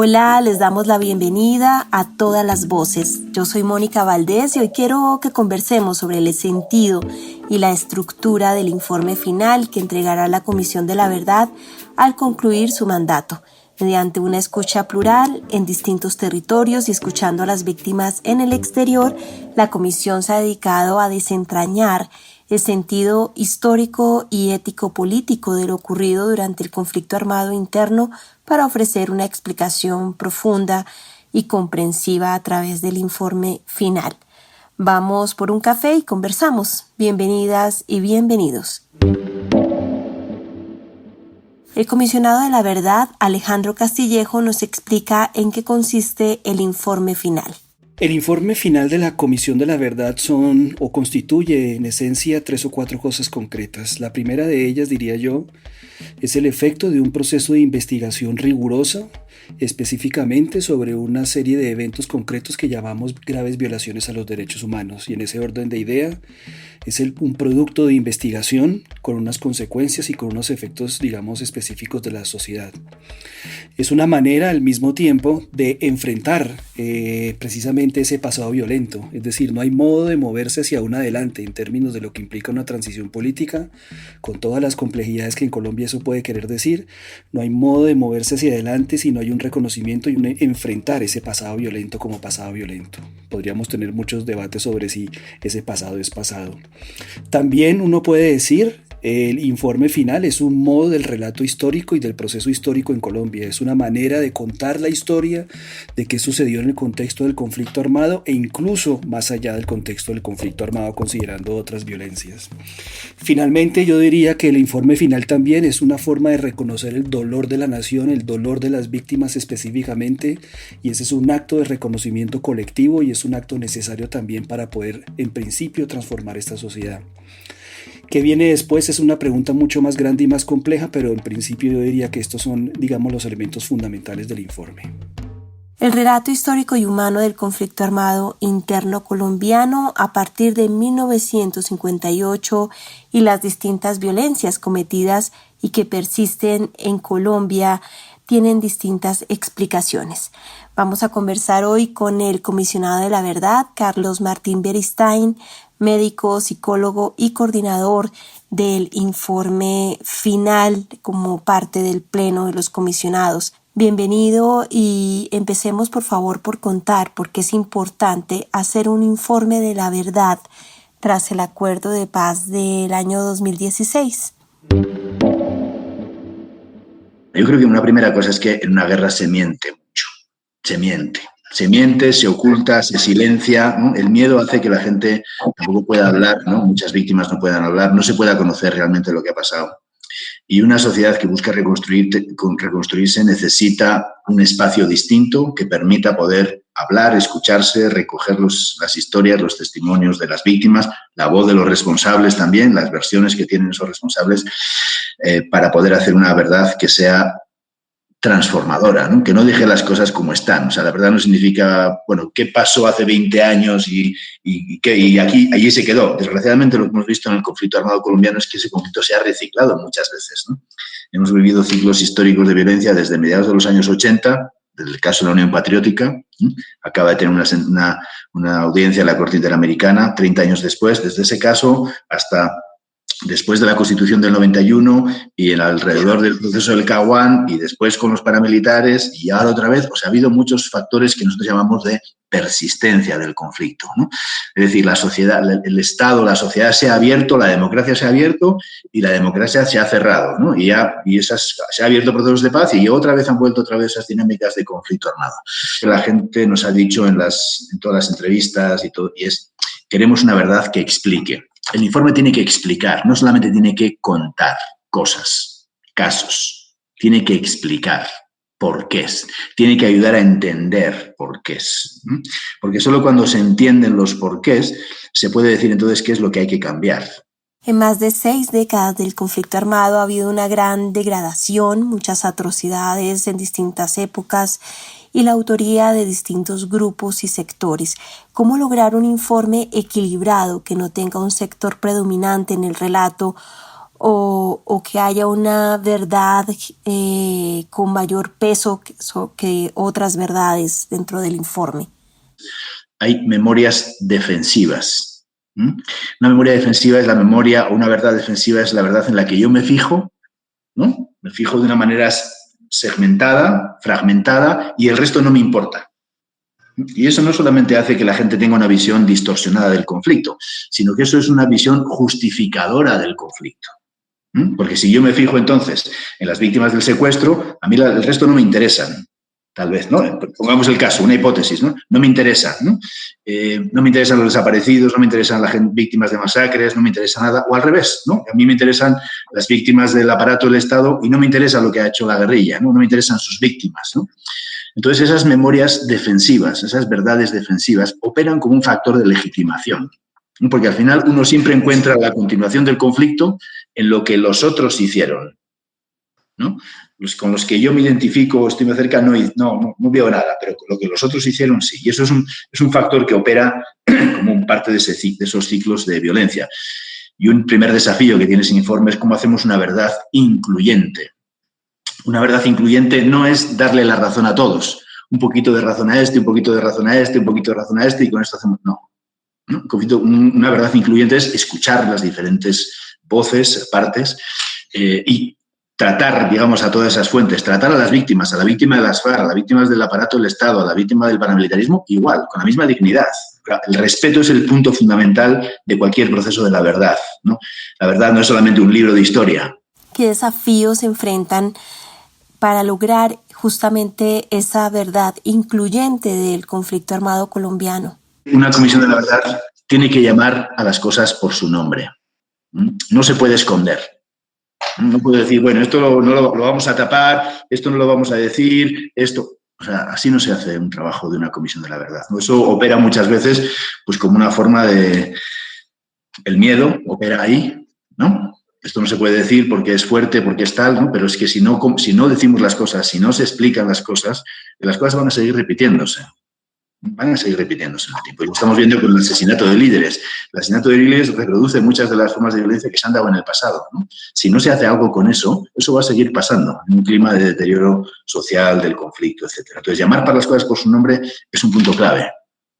Hola, les damos la bienvenida a Todas las Voces. Yo soy Mónica Valdés y hoy quiero que conversemos sobre el sentido y la estructura del informe final que entregará la Comisión de la Verdad al concluir su mandato, mediante una escucha plural en distintos territorios y escuchando a las víctimas en el exterior. La Comisión se ha dedicado a desentrañar el sentido histórico y ético-político de lo ocurrido durante el conflicto armado interno para ofrecer una explicación profunda y comprensiva a través del informe final. Vamos por un café y conversamos. Bienvenidas y bienvenidos. El comisionado de la verdad, Alejandro Castillejo, nos explica en qué consiste el informe final. El informe final de la Comisión de la Verdad constituye en esencia 3 o 4 cosas concretas. La primera de ellas, diría yo, es el efecto de un proceso de investigación rigurosa, específicamente sobre una serie de eventos concretos que llamamos graves violaciones a los derechos humanos. Y en ese orden de idea, es un producto de investigación con unas consecuencias y con unos efectos, digamos, específicos de la sociedad. Es una manera al mismo tiempo de enfrentar precisamente ese pasado violento. Es decir, no hay modo de moverse hacia un adelante en términos de lo que implica una transición política, con todas las complejidades que en Colombia eso puede querer decir. No hay modo de moverse hacia adelante si no hay un reconocimiento y un enfrentar ese pasado violento como pasado violento. Podríamos tener muchos debates sobre si ese pasado es pasado. También uno puede decir, el informe final es un modo del relato histórico y del proceso histórico en Colombia. Es una manera de contar la historia de qué sucedió en el contexto del conflicto armado e incluso más allá del contexto del conflicto armado, considerando otras violencias. Finalmente, yo diría que el informe final también es una forma de reconocer el dolor de la nación, el dolor de las víctimas específicamente, y ese es un acto de reconocimiento colectivo y es un acto necesario también para poder, en principio, transformar esta sociedad. ¿Qué viene después? Es una pregunta mucho más grande y más compleja, pero en principio yo diría que estos son, digamos, los elementos fundamentales del informe. El relato histórico y humano del conflicto armado interno colombiano a partir de 1958 y las distintas violencias cometidas y que persisten en Colombia tienen distintas explicaciones. Vamos a conversar hoy con el comisionado de la verdad, Carlos Martín Beristain, médico, psicólogo y coordinador del informe final como parte del pleno de los comisionados. Bienvenido y empecemos por favor por contar por qué es importante hacer un informe de la verdad tras el acuerdo de paz del año 2016. Yo creo que una primera cosa es que en una guerra se miente mucho, se miente, se oculta, se silencia, ¿no? El miedo hace que la gente tampoco pueda hablar, ¿no? Muchas víctimas no puedan hablar, no se pueda conocer realmente lo que ha pasado. Y una sociedad que busca reconstruirse necesita un espacio distinto que permita poder hablar, escucharse, recoger las historias, los testimonios de las víctimas, la voz de los responsables también, las versiones que tienen esos responsables, para poder hacer una verdad que sea transformadora, ¿no? Que no deje las cosas como están. O sea, la verdad no significa, bueno, qué pasó hace 20 años y allí se quedó. Desgraciadamente lo que hemos visto en el conflicto armado colombiano es que ese conflicto se ha reciclado muchas veces, ¿no? Hemos vivido ciclos históricos de violencia desde mediados de los años 80, desde el caso de la Unión Patriótica, ¿sí? Acaba de tener una audiencia en la Corte Interamericana 30 años después, desde ese caso hasta después de la Constitución del 91 y alrededor del proceso del Caguán y después con los paramilitares y ahora otra vez, ha habido muchos factores que nosotros llamamos de persistencia del conflicto, ¿no? Es decir, la sociedad, el Estado, la sociedad se ha abierto, la democracia se ha abierto y la democracia se ha cerrado, ¿no? Se ha abierto procesos de paz y otra vez han vuelto esas dinámicas de conflicto armado. La gente nos ha dicho en todas las entrevistas queremos una verdad que explique. El informe tiene que explicar, no solamente tiene que contar cosas, casos, tiene que explicar porqués, tiene que ayudar a entender porqués. Porque solo cuando se entienden los porqués se puede decir entonces qué es lo que hay que cambiar. En más de 6 décadas del conflicto armado ha habido una gran degradación, muchas atrocidades en distintas épocas y la autoría de distintos grupos y sectores. ¿Cómo lograr un informe equilibrado que no tenga un sector predominante en el relato o que haya una verdad con mayor peso que otras verdades dentro del informe? Hay memorias defensivas. Una memoria defensiva es la memoria, o una verdad defensiva es la verdad en la que yo me fijo, ¿no? Me fijo de una manera segmentada, fragmentada, y el resto no me importa. Y eso no solamente hace que la gente tenga una visión distorsionada del conflicto, sino que eso es una visión justificadora del conflicto. Porque si yo me fijo entonces en las víctimas del secuestro, a mí el resto no me interesan, tal vez, ¿no? Pongamos el caso, una hipótesis, ¿no? No me interesa, ¿no? No me interesan los desaparecidos, no me interesan las víctimas de masacres, no me interesa nada, o al revés, ¿no? A mí me interesan las víctimas del aparato del Estado y no me interesa lo que ha hecho la guerrilla, ¿no? No me interesan sus víctimas, ¿no? Entonces esas memorias defensivas, esas verdades defensivas, operan como un factor de legitimación. Porque al final uno siempre encuentra la continuación del conflicto en lo que los otros hicieron, ¿no? Con los que yo me identifico, estoy muy cerca, no veo nada, pero con lo que los otros hicieron sí. Y eso es un factor que opera como parte de esos ciclos de violencia. Y un primer desafío que tiene ese informe es cómo hacemos una verdad incluyente. Una verdad incluyente no es darle la razón a todos. Un poquito de razón a este, un poquito de razón a este, un poquito de razón a este, y con esto hacemos... No. Una verdad incluyente es escuchar las diferentes voces, partes, y tratar, digamos, a todas esas fuentes, tratar a las víctimas, a la víctima de las FARC, a las víctimas del aparato del Estado, a la víctima del paramilitarismo, igual, con la misma dignidad. El respeto es el punto fundamental de cualquier proceso de la verdad, ¿no? La verdad no es solamente un libro de historia. ¿Qué desafíos se enfrentan para lograr justamente esa verdad incluyente del conflicto armado colombiano? Una comisión de la verdad tiene que llamar a las cosas por su nombre. No se puede esconder. No puedo decir, bueno, esto no lo vamos a tapar, esto no lo vamos a decir, esto... O sea, así no se hace un trabajo de una comisión de la verdad, ¿no? Eso opera muchas veces pues como una forma de... El miedo opera ahí, ¿no? Esto no se puede decir porque es fuerte, porque es tal, ¿no? Pero es que si no decimos las cosas, si no se explican las cosas van a seguir repitiéndose. Van a seguir repitiéndose en el tiempo. Y lo estamos viendo con el asesinato de líderes. El asesinato de líderes reproduce muchas de las formas de violencia que se han dado en el pasado, ¿no? Si no se hace algo con eso, eso va a seguir pasando en un clima de deterioro social, del conflicto, etc. Entonces, llamar para las cosas por su nombre es un punto clave,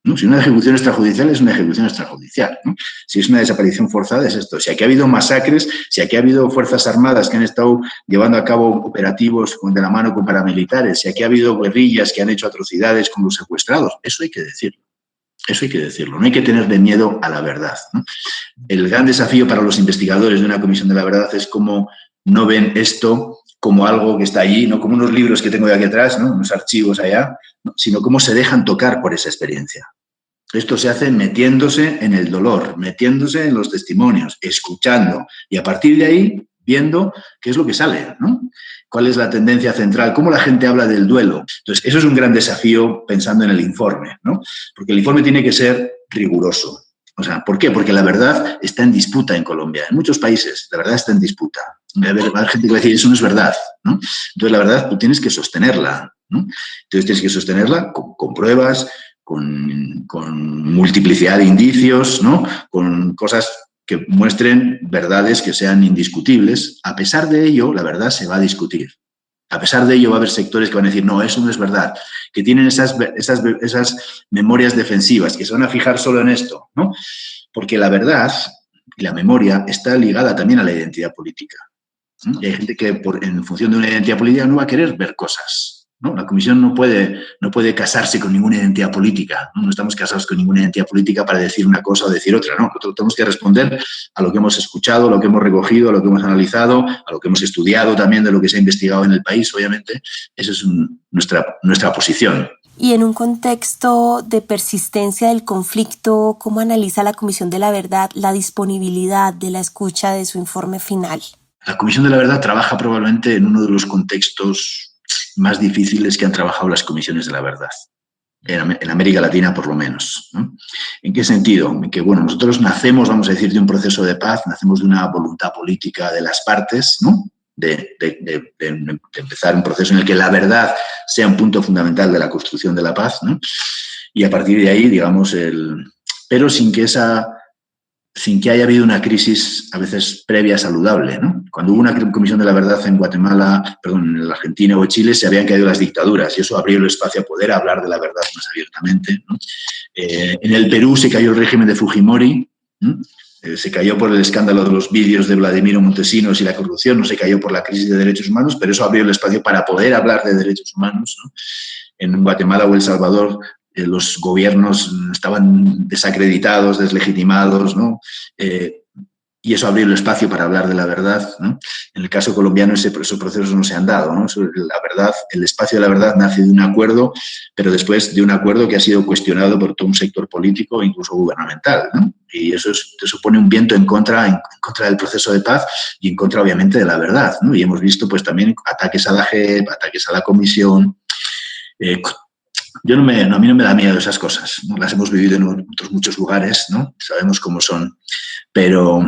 ¿no? Si una ejecución extrajudicial es una ejecución extrajudicial, ¿no? Si es una desaparición forzada es esto. Si aquí ha habido masacres, si aquí ha habido fuerzas armadas que han estado llevando a cabo operativos de la mano con paramilitares, si aquí ha habido guerrillas que han hecho atrocidades con los secuestrados, eso hay que decirlo. Eso hay que decirlo. No hay que tenerle miedo a la verdad, ¿no? El gran desafío para los investigadores de una comisión de la verdad es cómo no ven esto como algo que está allí, no como unos libros que tengo de aquí atrás, ¿no? Unos archivos allá, ¿no? Sino cómo se dejan tocar por esa experiencia. Esto se hace metiéndose en el dolor, metiéndose en los testimonios, escuchando y a partir de ahí viendo qué es lo que sale, ¿no? Cuál es la tendencia central, cómo la gente habla del duelo. Entonces, eso es un gran desafío pensando en el informe, ¿no? Porque el informe tiene que ser riguroso. O sea, ¿por qué? Porque la verdad está en disputa en Colombia. En muchos países la verdad está en disputa. Va a haber gente que va a decir, eso no es verdad, ¿no? Entonces, la verdad tú tienes que sostenerla, ¿no? Entonces, tienes que sostenerla con pruebas, con multiplicidad de indicios, ¿no? Con cosas que muestren verdades que sean indiscutibles. A pesar de ello, la verdad se va a discutir. A pesar de ello, va a haber sectores que van a decir, no, eso no es verdad, que tienen esas memorias defensivas, que se van a fijar solo en esto, ¿no? Porque la verdad y la memoria está ligada también a la identidad política, ¿no? Y hay gente que en función de una identidad política no va a querer ver cosas, ¿no? La comisión no puede casarse con ninguna identidad política, ¿no? No estamos casados con ninguna identidad política para decir una cosa o decir otra, ¿no? Nosotros tenemos que responder a lo que hemos escuchado, a lo que hemos recogido, a lo que hemos analizado, a lo que hemos estudiado también de lo que se ha investigado en el país, obviamente. Esa es nuestra posición. Y en un contexto de persistencia del conflicto, ¿cómo analiza la Comisión de la Verdad la disponibilidad de la escucha de su informe final? La Comisión de la Verdad trabaja probablemente en uno de los contextos más difíciles que han trabajado las comisiones de la verdad, en América Latina por lo menos, ¿no? ¿En qué sentido? En que, bueno, nosotros nacemos, vamos a decir, de un proceso de paz, nacemos de una voluntad política de las partes, ¿no? De empezar un proceso en el que la verdad sea un punto fundamental de la construcción de la paz, ¿no? Y a partir de ahí, digamos, pero sin que esa sin que haya habido una crisis a veces previa saludable, ¿no? Cuando hubo una comisión de la verdad en Guatemala, perdón, en la Argentina o Chile, se habían caído las dictaduras y eso abrió el espacio a poder hablar de la verdad más abiertamente, ¿no? En el Perú se cayó el régimen de Fujimori, ¿no? Se cayó por el escándalo de los vídeos de Vladimiro Montesinos y la corrupción, no se cayó por la crisis de derechos humanos, pero eso abrió el espacio para poder hablar de derechos humanos, ¿no? En Guatemala o El Salvador los gobiernos estaban desacreditados, deslegitimados, ¿no? Y eso abrió el espacio para hablar de la verdad, ¿no? En el caso colombiano esos procesos no se han dado, ¿no? La verdad, el espacio de la verdad nace de un acuerdo, pero después de un acuerdo que ha sido cuestionado por todo un sector político e incluso gubernamental, ¿no? Y eso supone un viento en contra del proceso de paz y en contra, obviamente, de la verdad, ¿no? Y hemos visto pues también ataques a la JEP, ataques a la Comisión. A mí no me da miedo esas cosas, ¿no? Las hemos vivido en otros muchos lugares, ¿no? Sabemos cómo son, pero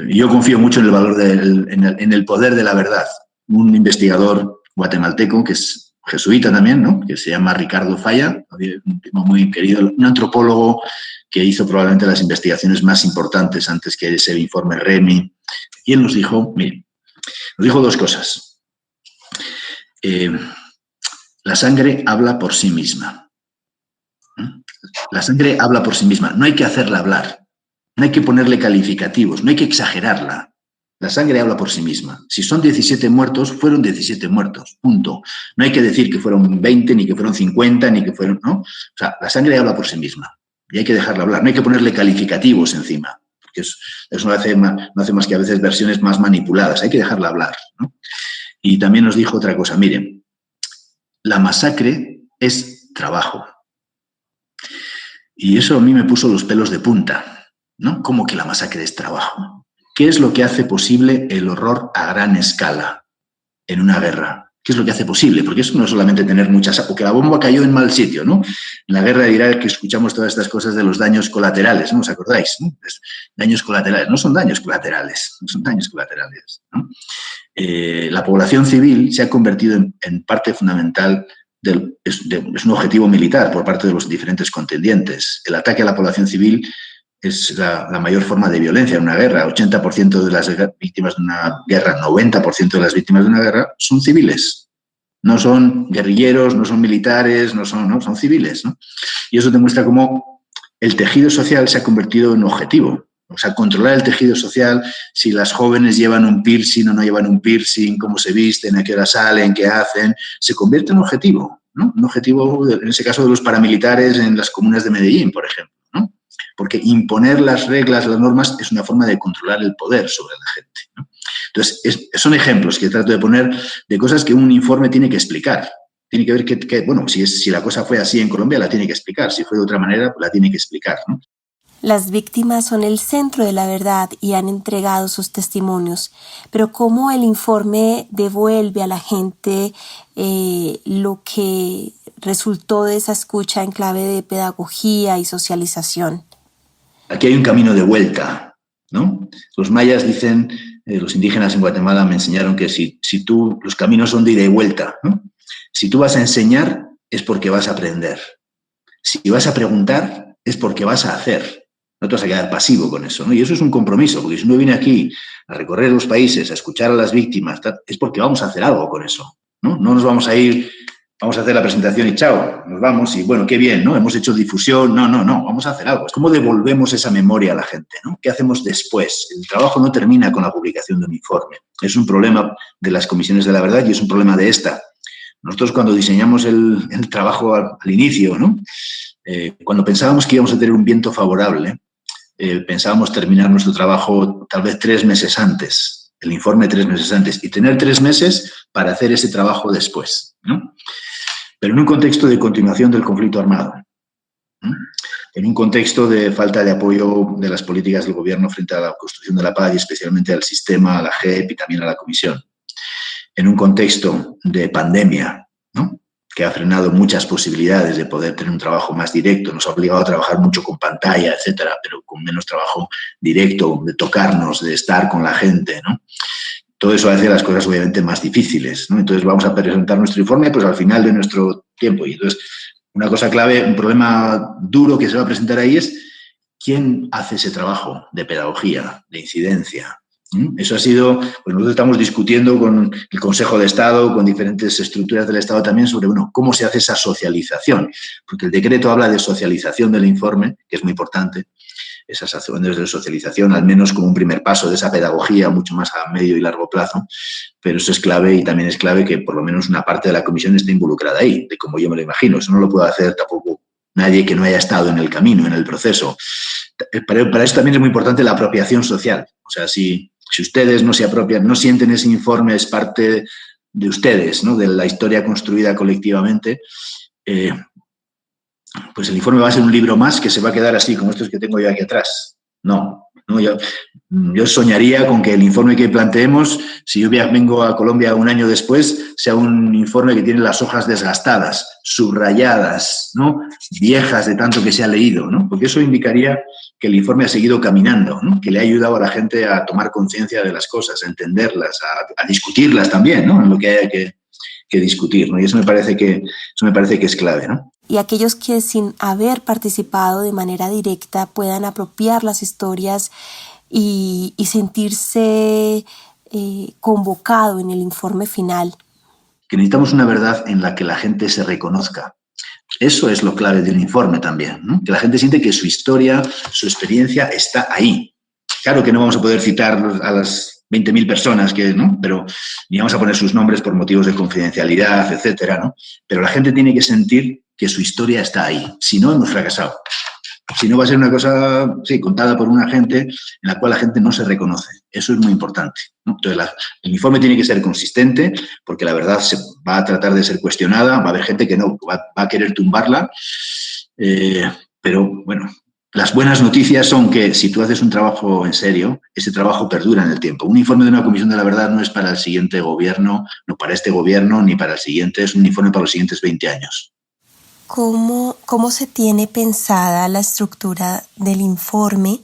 yo confío mucho en el valor, en el poder de la verdad. Un investigador guatemalteco, que es jesuita también, ¿no? Que se llama Ricardo Falla, un tipo muy querido, un antropólogo que hizo probablemente las investigaciones más importantes antes que ese informe REMI, y él nos dijo, mire, nos dijo dos cosas. La sangre habla por sí misma. La sangre habla por sí misma. No hay que hacerla hablar. No hay que ponerle calificativos. No hay que exagerarla. La sangre habla por sí misma. Si son 17 muertos, fueron 17 muertos. Punto. No hay que decir que fueron 20, ni que fueron 50, ni que fueron... ¿no? O sea, la sangre habla por sí misma. Y hay que dejarla hablar. No hay que ponerle calificativos encima. Porque eso no hace más que a veces versiones más manipuladas. Hay que dejarla hablar, ¿no? Y también nos dijo otra cosa. Miren, la masacre es trabajo. Y eso a mí me puso los pelos de punta, ¿no? ¿Cómo que la masacre es trabajo? ¿Qué es lo que hace posible el horror a gran escala en una guerra? ¿Qué es lo que hace posible? Porque eso no es solamente tener muchas... o que la bomba cayó en mal sitio, ¿no? En la guerra de Irak que escuchamos todas estas cosas de los daños colaterales, ¿no? ¿Os acordáis? ¿No? Daños colaterales. No son daños colaterales, no son daños colaterales, ¿no? La población civil se ha convertido en parte fundamental es un objetivo militar por parte de los diferentes contendientes. El ataque a la población civil es la mayor forma de violencia en una guerra. 80% de las víctimas de una guerra, 90% de las víctimas de una guerra son civiles. No son guerrilleros, no son militares, son civiles, ¿no? Y eso demuestra cómo el tejido social se ha convertido en objetivo. O sea, controlar el tejido social, si las jóvenes llevan un piercing o no llevan un piercing, cómo se visten, a qué hora salen, qué hacen, se convierte en objetivo, ¿no? Un objetivo, en ese caso, de los paramilitares en las comunas de Medellín, por ejemplo, ¿no? Porque imponer las reglas, las normas, es una forma de controlar el poder sobre la gente, ¿no? Entonces, son ejemplos que trato de poner de cosas que un informe tiene que explicar. Tiene que ver bueno, si la cosa fue así en Colombia, la tiene que explicar. Si fue de otra manera, la tiene que explicar, ¿no? Las víctimas son el centro de la verdad y han entregado sus testimonios, pero ¿cómo el informe devuelve a la gente lo que resultó de esa escucha en clave de pedagogía y socialización? Aquí hay un camino de vuelta, ¿no? Los mayas dicen, los indígenas en Guatemala me enseñaron que los caminos son de ida y vuelta, ¿no? Si tú vas a enseñar, es porque vas a aprender. Si vas a preguntar, es porque vas a hacer. No te vas a quedar pasivo con eso, ¿no? Y eso es un compromiso, porque si uno viene aquí a recorrer los países, a escuchar a las víctimas, es porque vamos a hacer algo con eso, ¿no? No nos vamos a ir, vamos a hacer la presentación y chao, nos vamos y bueno, qué bien, ¿no? Hemos hecho difusión, no, vamos a hacer algo. Es como devolvemos esa memoria a la gente, ¿no? ¿Qué hacemos después? El trabajo no termina con la publicación de un informe. Es un problema de las comisiones de la verdad y es un problema de esta. Nosotros cuando diseñamos el trabajo al inicio, ¿no? Cuando pensábamos que íbamos a tener un viento favorable, pensábamos terminar nuestro trabajo tal vez 3 meses antes, el informe 3 meses antes, y tener 3 meses para hacer ese trabajo después, ¿no? Pero en un contexto de continuación del conflicto armado, ¿no? En un contexto de falta de apoyo de las políticas del gobierno frente a la construcción de la paz y especialmente al sistema, a la JEP y también a la Comisión. En un contexto de pandemia, ¿no? Que ha frenado muchas posibilidades de poder tener un trabajo más directo, nos ha obligado a trabajar mucho con pantalla, etcétera, pero con menos trabajo directo, de tocarnos, de estar con la gente, ¿no? Todo eso hace las cosas obviamente más difíciles, ¿no? Entonces vamos a presentar nuestro informe pues al final de nuestro tiempo. Y entonces una cosa clave, un problema duro que se va a presentar ahí es ¿quién hace ese trabajo de pedagogía, de incidencia? Eso ha sido, pues nosotros estamos discutiendo con el Consejo de Estado, con diferentes estructuras del Estado también sobre, bueno, cómo se hace esa socialización, porque el decreto habla de socialización del informe, que es muy importante, esas acciones de socialización, al menos como un primer paso de esa pedagogía mucho más a medio y largo plazo, pero eso es clave y también es clave que por lo menos una parte de la comisión esté involucrada ahí, de como yo me lo imagino. Eso no lo puede hacer tampoco nadie que no haya estado en el camino, en el proceso. Para eso también es muy importante la apropiación social. O sea, si ustedes no se apropian, no sienten ese informe, es parte de ustedes, ¿no? De la historia construida colectivamente, pues el informe va a ser un libro más que se va a quedar así, como estos que tengo yo aquí atrás. No, yo soñaría con que el informe que planteemos, si yo vengo a Colombia un año después, sea un informe que tiene las hojas desgastadas, subrayadas, ¿no? Viejas de tanto que se ha leído, ¿no? Porque eso indicaría que el informe ha seguido caminando, ¿no? Que le ha ayudado a la gente a tomar conciencia de las cosas, a entenderlas, a discutirlas también, ¿no? En lo que haya que discutir, ¿no? Y eso me parece que es clave, ¿no? Y aquellos que sin haber participado de manera directa puedan apropiar las historias y sentirse convocado en el informe final. Que necesitamos una verdad en la que la gente se reconozca. Eso es lo clave del informe también, ¿no? Que la gente siente que su historia, su experiencia está ahí. Claro que no vamos a poder citar a las 20.000 personas, ¿no? Pero ni vamos a poner sus nombres por motivos de confidencialidad, etcétera, ¿no? Pero la gente tiene que sentir que su historia está ahí. Si no, hemos fracasado. Si no, va a ser una cosa, sí, contada por una gente en la cual la gente no se reconoce. Eso es muy importante, ¿no? Entonces, el informe tiene que ser consistente porque la verdad se va a tratar de ser cuestionada, va a haber gente que no, va a querer tumbarla, pero bueno, las buenas noticias son que si tú haces un trabajo en serio, ese trabajo perdura en el tiempo. Un informe de una comisión de la verdad no es para el siguiente gobierno, no para este gobierno, ni para el siguiente, es un informe para los siguientes 20 años. ¿Cómo se tiene pensada la estructura del informe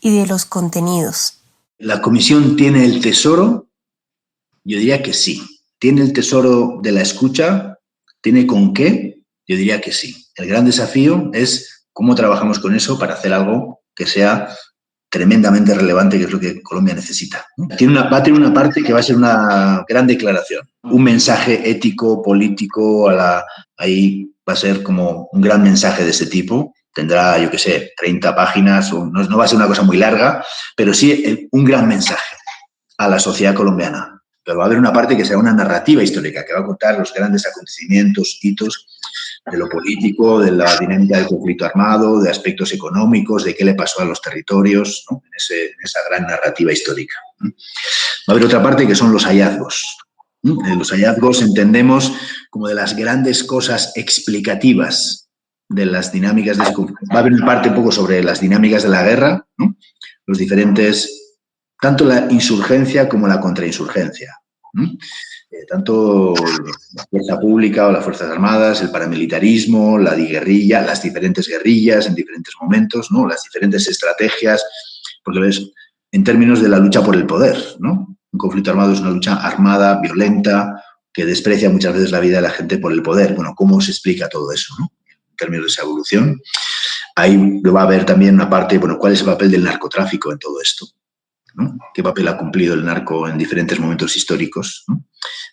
y de los contenidos? ¿La comisión tiene el tesoro? Yo diría que sí. ¿Tiene el tesoro de la escucha? ¿Tiene con qué? Yo diría que sí. El gran desafío es cómo trabajamos con eso para hacer algo que sea tremendamente relevante, que es lo que Colombia necesita. Va a tener una parte que va a ser una gran declaración, un mensaje ético, político, ahí va a ser como un gran mensaje de ese tipo. Tendrá, yo qué sé, 30 páginas, o no va a ser una cosa muy larga, pero sí un gran mensaje a la sociedad colombiana. Pero va a haber una parte que será una narrativa histórica, que va a contar los grandes acontecimientos, hitos de lo político, de la dinámica del conflicto armado, de aspectos económicos, de qué le pasó a los territorios, ¿no? en esa gran narrativa histórica. Va a haber otra parte que son los hallazgos. Los hallazgos entendemos como de las grandes cosas explicativas de las dinámicas de ese conflicto. Va a haber una parte un poco sobre las dinámicas de la guerra, ¿no? Los diferentes, tanto la insurgencia como la contrainsurgencia. Tanto la fuerza pública o las Fuerzas Armadas, el paramilitarismo, la guerrilla, las diferentes guerrillas en diferentes momentos, ¿no? Las diferentes estrategias, porque ves, en términos de la lucha por el poder, ¿no? Un conflicto armado es una lucha armada, violenta, que desprecia muchas veces la vida de la gente por el poder. Bueno, ¿cómo se explica todo eso, ¿no? En términos de esa evolución. Ahí va a haber también una parte, bueno, ¿cuál es el papel del narcotráfico en todo esto? ¿No? ¿Qué papel ha cumplido el narco en diferentes momentos históricos?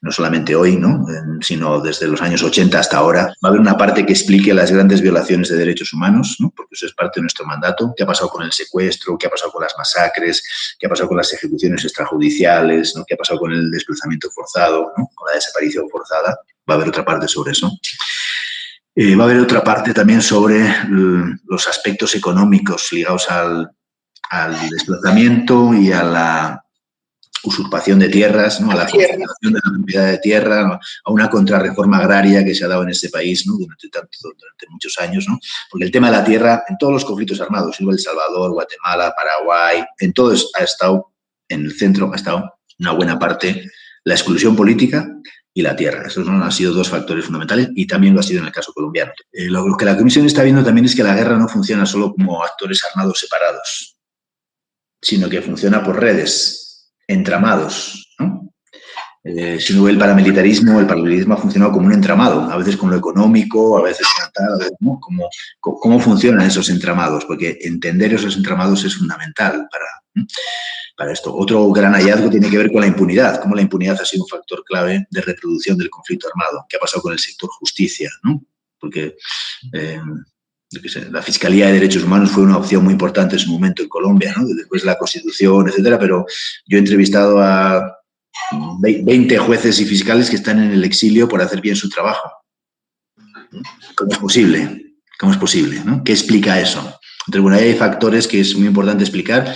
No solamente hoy, ¿no? Sino desde los años 80 hasta ahora. Va a haber una parte que explique las grandes violaciones de derechos humanos, ¿no? Porque eso es parte de nuestro mandato. ¿Qué ha pasado con el secuestro? ¿Qué ha pasado con las masacres? ¿Qué ha pasado con las ejecuciones extrajudiciales? ¿No? ¿Qué ha pasado con el desplazamiento forzado? ¿No? Con la desaparición forzada. Va a haber otra parte sobre eso. Va a haber otra parte también sobre los aspectos económicos ligados al desplazamiento y a la usurpación de tierras, ¿no? A la concentración de la propiedad de tierra, ¿no? A una contrarreforma agraria que se ha dado en este país, ¿no? durante muchos años, ¿no? Porque el tema de la tierra, en todos los conflictos armados, El Salvador, Guatemala, Paraguay, en todos ha estado, en el centro ha estado una buena parte la exclusión política y la tierra. Esos han sido dos factores fundamentales y también lo ha sido en el caso colombiano. Lo que la Comisión está viendo también es que la guerra no funciona solo como actores armados separados, sino que funciona por redes, entramados, ¿no? Si uno ve el paramilitarismo ha funcionado como un entramado, a veces con lo económico, a veces con tal, a veces, ¿no? ¿Cómo funcionan esos entramados? Porque entender esos entramados es fundamental para esto. Otro gran hallazgo tiene que ver con la impunidad, cómo la impunidad ha sido un factor clave de reproducción del conflicto armado. ¿Qué ha pasado con el sector justicia? ¿No? Porque la Fiscalía de Derechos Humanos fue una opción muy importante en su momento en Colombia, ¿no? Después de la Constitución, etcétera, pero yo he entrevistado a 20 jueces y fiscales que están en el exilio por hacer bien su trabajo. ¿Cómo es posible? ¿Cómo es posible? ¿No? ¿Qué explica eso? Entonces, bueno, hay factores que es muy importante explicar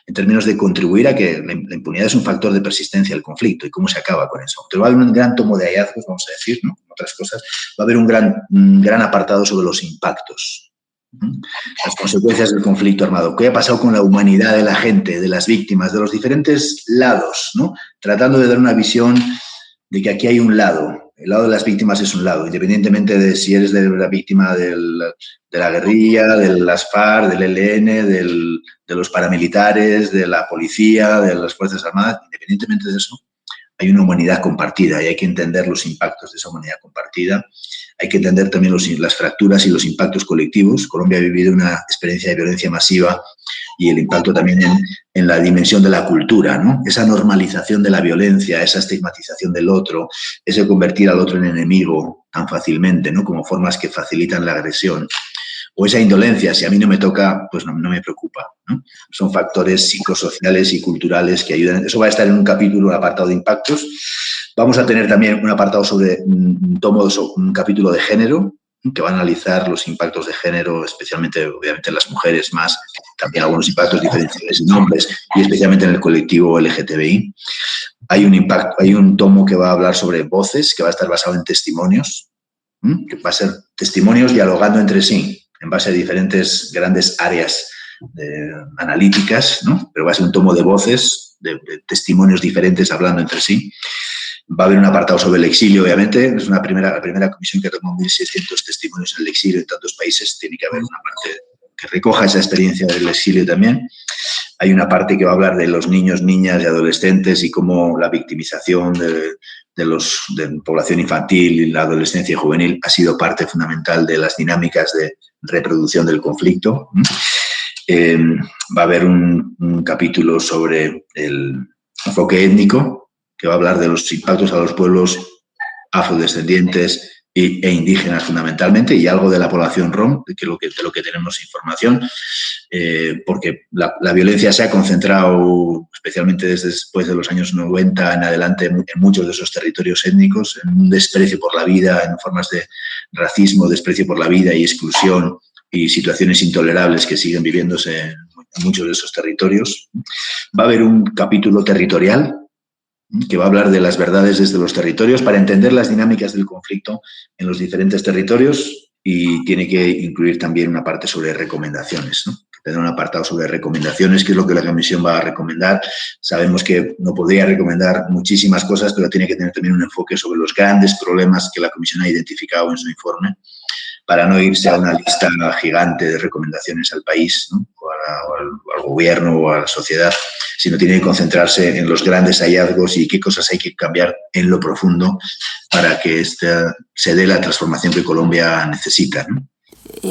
en términos de contribuir a que la impunidad es un factor de persistencia del conflicto y cómo se acaba con eso. Entonces, va a haber un gran tomo de hallazgos, vamos a decir, ¿no? Como otras cosas. Va a haber un gran apartado sobre los impactos, las consecuencias del conflicto armado. ¿Qué ha pasado con la humanidad de la gente, de las víctimas, de los diferentes lados, ¿no? Tratando de dar una visión de que aquí hay un lado. El lado de las víctimas es un lado, independientemente de si eres de la víctima de la guerrilla, de las FARC, del ELN, de los paramilitares, de la policía, de las Fuerzas Armadas, independientemente de eso, hay una humanidad compartida y hay que entender los impactos de esa humanidad compartida. Hay que entender también las fracturas y los impactos colectivos. Colombia ha vivido una experiencia de violencia masiva y el impacto también en la dimensión de la cultura, ¿no? Esa normalización de la violencia, esa estigmatización del otro, ese convertir al otro en enemigo tan fácilmente, ¿no? Como formas que facilitan la agresión. O esa indolencia, si a mí no me toca, pues no me preocupa, ¿no? Son factores psicosociales y culturales que ayudan. Eso va a estar en un capítulo, un apartado de impactos. Vamos a tener también un apartado sobre un capítulo de género, que va a analizar los impactos de género, especialmente, obviamente, en las mujeres más, también algunos impactos diferenciales en hombres y especialmente en el colectivo LGTBI. Hay un tomo que va a hablar sobre voces, que va a estar basado en testimonios, que va a ser testimonios dialogando entre sí, en base a diferentes grandes áreas analíticas, ¿no? Pero va a ser un tomo de voces, de testimonios diferentes hablando entre sí. Va a haber un apartado sobre el exilio, obviamente. Es la primera comisión que tomó 1.600 testimonios en el exilio en tantos países. Tiene que haber una parte que recoja esa experiencia del exilio también. Hay una parte que va a hablar de los niños, niñas y adolescentes y cómo la victimización de población infantil y la adolescencia juvenil ha sido parte fundamental de las dinámicas de reproducción del conflicto. Va a haber un capítulo sobre el enfoque étnico, que va a hablar de los impactos a los pueblos afrodescendientes e indígenas fundamentalmente, y algo de la población rom, de lo que tenemos información, porque la violencia se ha concentrado, especialmente después de los años 90 en adelante, en muchos de esos territorios étnicos, en un desprecio por la vida, en formas de racismo, desprecio por la vida y exclusión y situaciones intolerables que siguen viviéndose en muchos de esos territorios. Va a haber un capítulo territorial que va a hablar de las verdades desde los territorios para entender las dinámicas del conflicto en los diferentes territorios, y tiene que incluir también una parte sobre recomendaciones, ¿no? Tendrá un apartado sobre recomendaciones, que es lo que la Comisión va a recomendar. Sabemos que no podría recomendar muchísimas cosas, pero tiene que tener también un enfoque sobre los grandes problemas que la Comisión ha identificado en su informe, para no irse a una lista gigante de recomendaciones al país, ¿no? o al gobierno o a la sociedad, sino tiene que concentrarse en los grandes hallazgos y qué cosas hay que cambiar en lo profundo para que se dé la transformación que Colombia necesita, ¿no?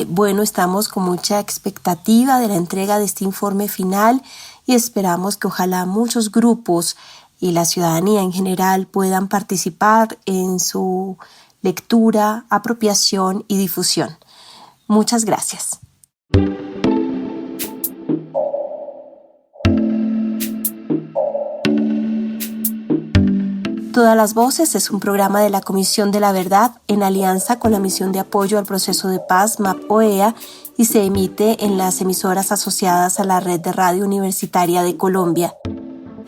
Bueno, estamos con mucha expectativa de la entrega de este informe final y esperamos que ojalá muchos grupos y la ciudadanía en general puedan participar en su lectura, apropiación y difusión. Muchas gracias. Todas las Voces es un programa de la Comisión de la Verdad en alianza con la Misión de Apoyo al Proceso de Paz, MAP-OEA, y se emite en las emisoras asociadas a la Red de Radio Universitaria de Colombia.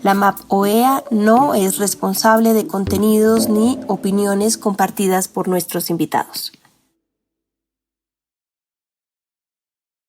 La MAP-OEA no es responsable de contenidos ni opiniones compartidas por nuestros invitados.